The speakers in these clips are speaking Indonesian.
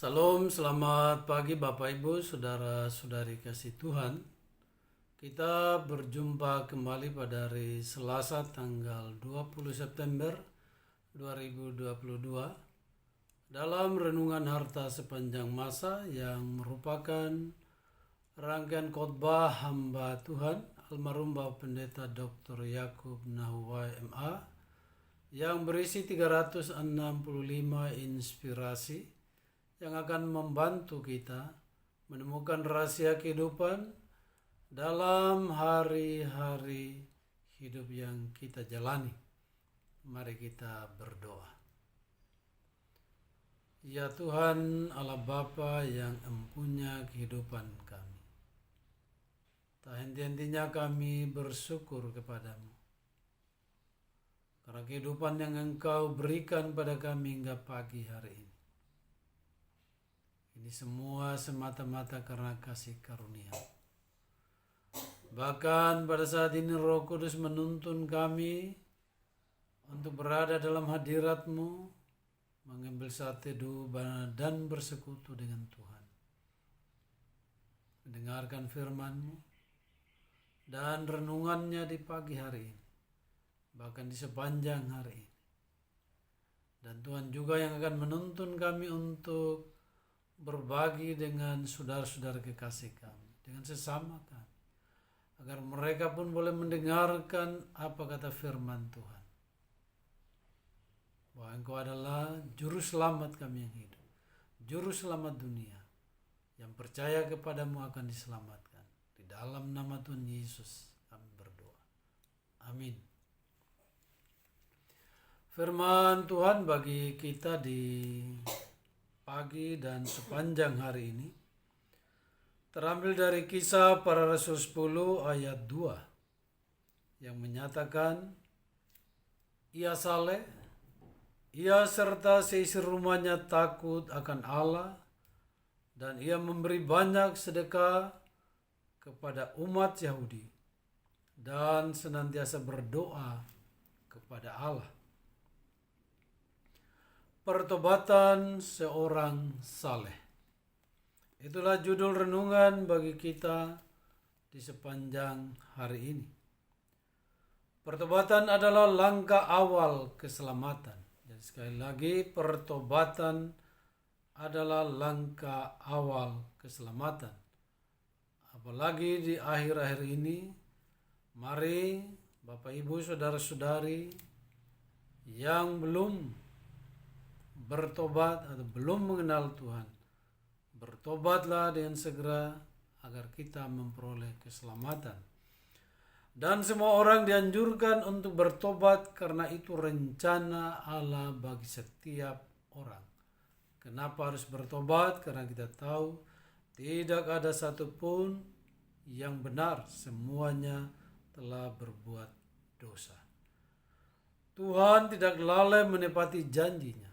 Salam, selamat pagi Bapak Ibu, saudara-saudari kasih Tuhan. Kita berjumpa kembali pada hari Selasa tanggal 20 September 2022 dalam renungan harta sepanjang masa yang merupakan rangkaian khotbah hamba Tuhan almarhum Bapak Pendeta Dr. Yakub Nahuwai MA yang berisi 365 inspirasi yang akan membantu kita menemukan rahasia kehidupan dalam hari-hari hidup yang kita jalani. Mari kita berdoa. Ya Tuhan Allah Bapa yang empunya kehidupan kami, tak henti-hentinya kami bersyukur kepadamu karena kehidupan yang Engkau berikan pada kami hingga pagi hari ini. Ini semua semata-mata karena kasih karunia. Bahkan pada saat ini Roh Kudus menuntun kami untuk berada dalam hadirat-Mu, mengambil saat teduh dan bersekutu dengan Tuhan. Mendengarkan firman-Mu dan renungannya di pagi hari ini, bahkan di sepanjang hari ini. Dan Tuhan juga yang akan menuntun kami untuk berbagi dengan saudara-saudara kekasih kami, dengan sesama kami, agar mereka pun boleh mendengarkan apa kata firman Tuhan, bahwa Engkau adalah juru selamat kami yang hidup, juru selamat dunia, yang percaya kepadamu akan diselamatkan. Di dalam nama Tuhan Yesus kami berdoa, amin. Firman Tuhan bagi kita di pagi dan sepanjang hari ini terambil dari Kisah Para Rasul 10 ayat 2 yang menyatakan, ia saleh, ia serta seisi rumahnya takut akan Allah, dan ia memberi banyak sedekah kepada umat Yahudi dan senantiasa berdoa kepada Allah. Pertobatan seorang saleh. Itulah judul renungan bagi kita di sepanjang hari ini. Pertobatan adalah langkah awal keselamatan. Jadi sekali lagi, pertobatan adalah langkah awal keselamatan. Apalagi di akhir-akhir ini, mari Bapak Ibu saudara-saudari yang belum bertobat atau belum mengenal Tuhan, bertobatlah dengan segera agar kita memperoleh keselamatan. Dan semua orang dianjurkan untuk bertobat karena itu rencana Allah bagi setiap orang. Kenapa harus bertobat? Karena kita tahu tidak ada satupun yang benar, semuanya telah berbuat dosa. Tuhan tidak lalai menepati janjinya.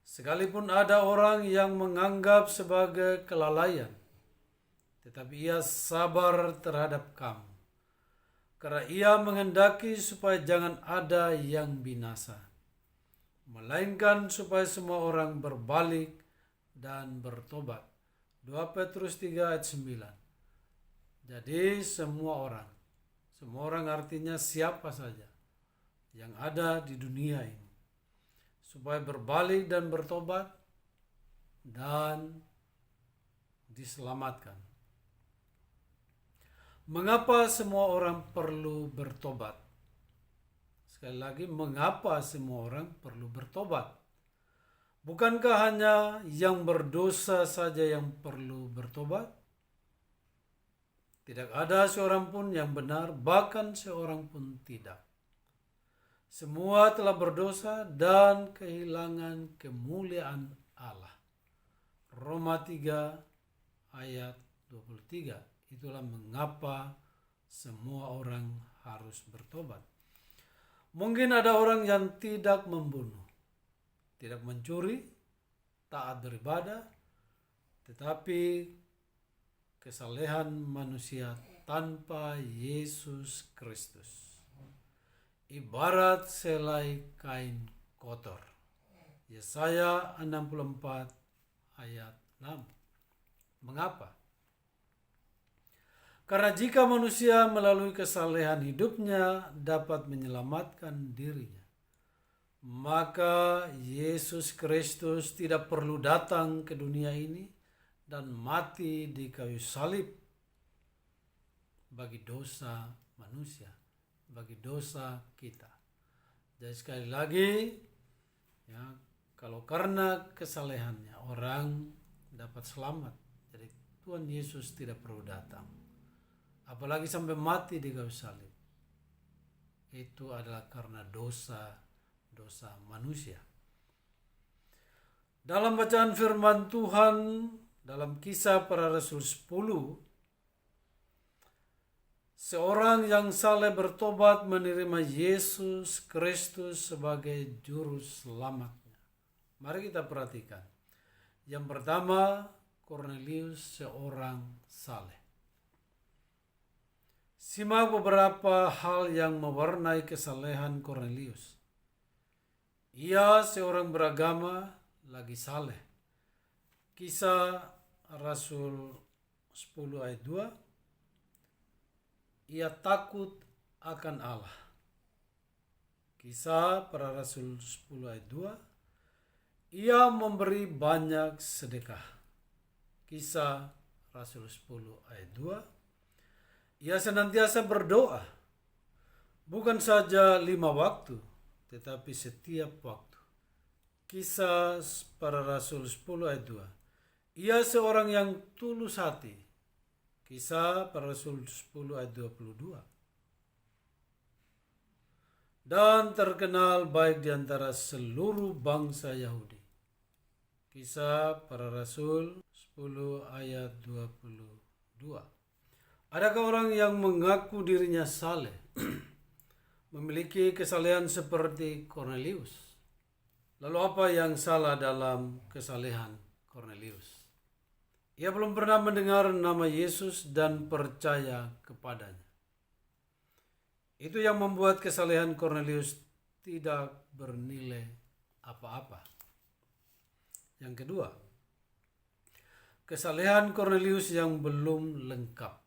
Sekalipun ada orang yang menganggap sebagai kelalaian, tetapi ia sabar terhadap kamu, karena ia menghendaki supaya jangan ada yang binasa, melainkan supaya semua orang berbalik dan bertobat. 2 Petrus 3 ayat 9. Jadi semua orang artinya siapa saja yang ada di dunia ini, supaya berbalik dan bertobat dan diselamatkan. Mengapa semua orang perlu bertobat? Sekali lagi, mengapa semua orang perlu bertobat? Bukankah hanya yang berdosa saja yang perlu bertobat? Tidak ada seorang pun yang benar, bahkan seorang pun tidak. Semua telah berdosa dan kehilangan kemuliaan Allah. Roma 3 ayat 23. Itulah mengapa semua orang harus bertobat. Mungkin ada orang yang tidak membunuh, tidak mencuri, taat beribadah, tetapi kesalehan manusia tanpa Yesus Kristus ibarat selai kain kotor. Yesaya 64 ayat 6. Mengapa? Karena jika manusia melalui kesalehan hidupnya dapat menyelamatkan dirinya, maka Yesus Kristus tidak perlu datang ke dunia ini dan mati di kayu salib bagi dosa manusia, bagi dosa kita. Jadi sekali lagi, ya, kalau karena kesalehannya orang dapat selamat, jadi Tuhan Yesus tidak perlu datang. Apalagi sampai mati di kayu salib. Itu adalah karena dosa manusia. Dalam bacaan firman Tuhan dalam Kisah Para Rasul 10, seorang yang saleh bertobat menerima Yesus Kristus sebagai juru selamatnya. Mari kita perhatikan. Yang pertama, Kornelius seorang saleh. Simak beberapa hal yang mewarnai kesalehan Kornelius. Ia seorang beragama lagi saleh. Kisah Rasul 10 ayat 2. Ia takut akan Allah. Kisah Para Rasul 10 ayat 2. Ia memberi banyak sedekah. Kisah Rasul 10 ayat 2. Ia senantiasa berdoa, bukan saja 5 waktu, tetapi setiap waktu. Kisah Para Rasul 10 ayat 2. Ia seorang yang tulus hati. Kisah Para Rasul 10 ayat 22. Dan terkenal baik di antara seluruh bangsa Yahudi. Kisah Para Rasul 10 ayat 22. Adakah orang yang mengaku dirinya saleh, memiliki kesalehan seperti Kornelius? Lalu apa yang salah dalam kesalehan Kornelius? Ia belum pernah mendengar nama Yesus dan percaya kepadanya. Itu yang membuat kesalehan Kornelius tidak bernilai apa-apa. Yang kedua, kesalehan Kornelius yang belum lengkap.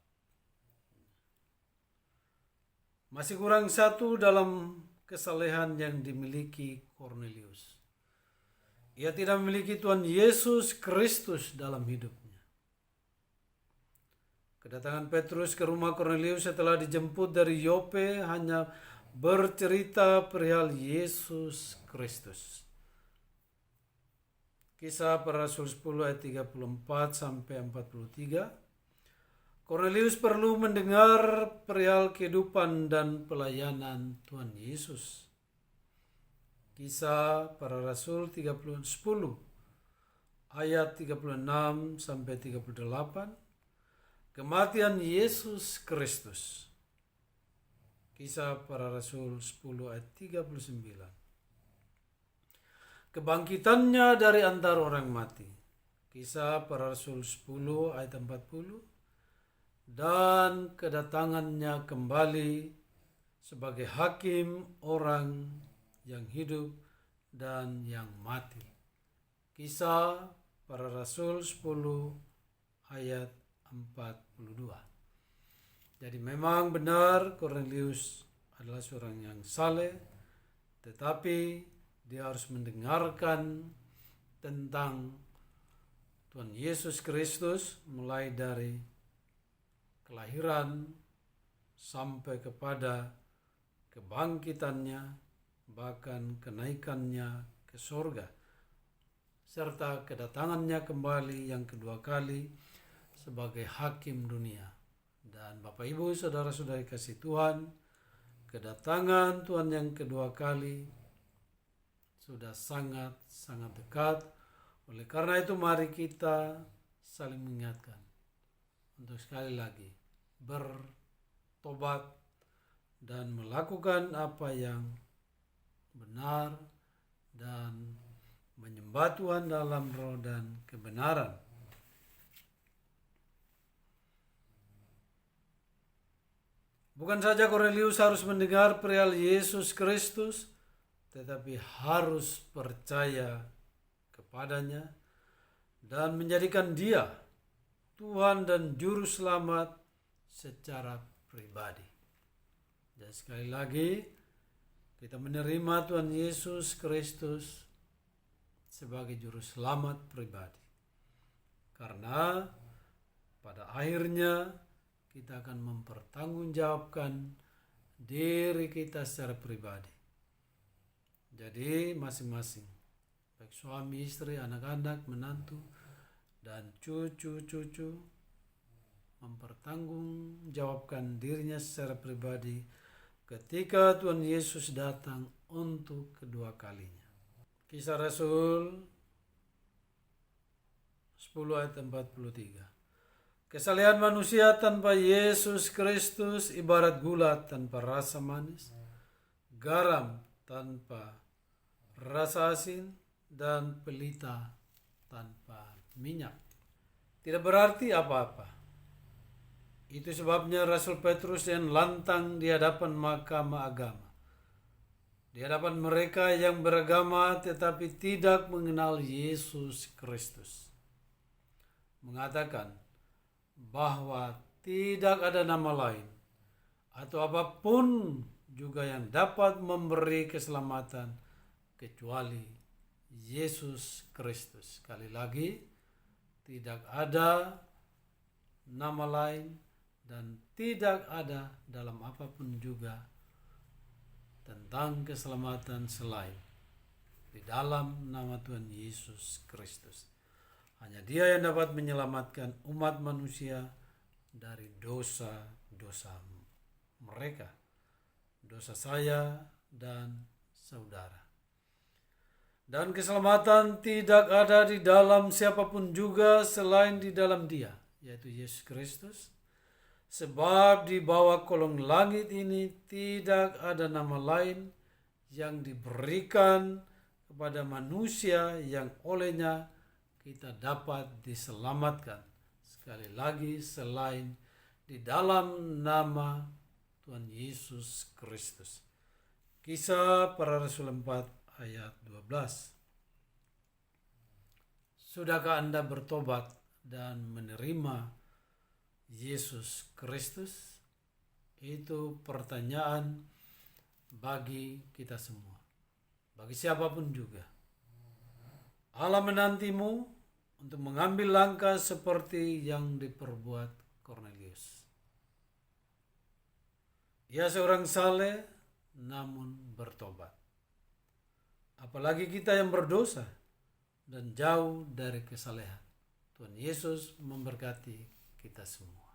Masih kurang satu dalam kesalehan yang dimiliki Kornelius. Ia tidak memiliki Tuhan Yesus Kristus dalam hidupnya. Kedatangan Petrus ke rumah Kornelius setelah dijemput dari Yope hanya bercerita perihal Yesus Kristus. Kisah Para Rasul 10 ayat 34 sampai 43. Kornelius perlu mendengar perihal kehidupan dan pelayanan Tuhan Yesus. Kisah Para Rasul 10 ayat 36 sampai 38. Kematian Yesus Kristus. Kisah Para Rasul 10 ayat 39. Kebangkitannya dari antara orang mati. Kisah Para Rasul 10 ayat 40. Dan kedatangannya kembali sebagai hakim orang yang hidup dan yang mati. Kisah Para Rasul 10 ayat 42. Jadi memang benar Kornelius adalah seorang yang saleh, tetapi dia harus mendengarkan tentang Tuhan Yesus Kristus mulai dari kelahiran sampai kepada kebangkitannya, bahkan kenaikannya ke surga, serta kedatangannya kembali yang kedua kali sebagai hakim dunia. Dan Bapak Ibu saudara-saudari kasih Tuhan, kedatangan Tuhan yang kedua kali sudah sangat dekat. Oleh karena itu mari kita saling mengingatkan untuk sekali lagi bertobat dan melakukan apa yang benar dan menyembah Tuhan dalam roh dan kebenaran. Bukan saja Kornelius harus mendengar perihal Yesus Kristus, tetapi harus percaya kepadanya dan menjadikan Dia Tuhan dan Juru Selamat secara pribadi. Dan sekali lagi, kita menerima Tuhan Yesus Kristus sebagai Juru Selamat pribadi. Karena pada akhirnya kita akan mempertanggungjawabkan diri kita secara pribadi. Jadi masing-masing, baik suami, istri, anak-anak, menantu, dan cucu-cucu mempertanggungjawabkan dirinya secara pribadi ketika Tuhan Yesus datang untuk kedua kalinya. Kisah Rasul 10 ayat 43. Kesalehan manusia tanpa Yesus Kristus ibarat gula tanpa rasa manis, garam tanpa rasa asin, dan pelita tanpa minyak. Tidak berarti apa-apa. Itu sebabnya Rasul Petrus yang lantang di hadapan mahkamah agama, di hadapan mereka yang beragama tetapi tidak mengenal Yesus Kristus, mengatakan bahwa tidak ada nama lain atau apapun juga yang dapat memberi keselamatan kecuali Yesus Kristus. Sekali lagi, tidak ada nama lain dan tidak ada dalam apapun juga tentang keselamatan selain di dalam nama Tuhan Yesus Kristus. Hanya Dia yang dapat menyelamatkan umat manusia dari dosa-dosa mereka, dosa saya dan saudara. Dan keselamatan tidak ada di dalam siapapun juga selain di dalam Dia, yaitu Yesus Kristus. Sebab di bawah kolong langit ini tidak ada nama lain yang diberikan kepada manusia yang olehnya kita dapat diselamatkan. Sekali lagi, selain di dalam nama Tuhan Yesus Kristus. Kisah Para Rasul 4 ayat 12. Sudahkah Anda bertobat dan menerima Yesus Kristus? Itu pertanyaan bagi kita semua, bagi siapapun juga. Allah menantimu untuk mengambil langkah seperti yang diperbuat Kornelius. Ia seorang saleh namun bertobat. Apalagi kita yang berdosa dan jauh dari kesalehan. Tuhan Yesus memberkati kita semua.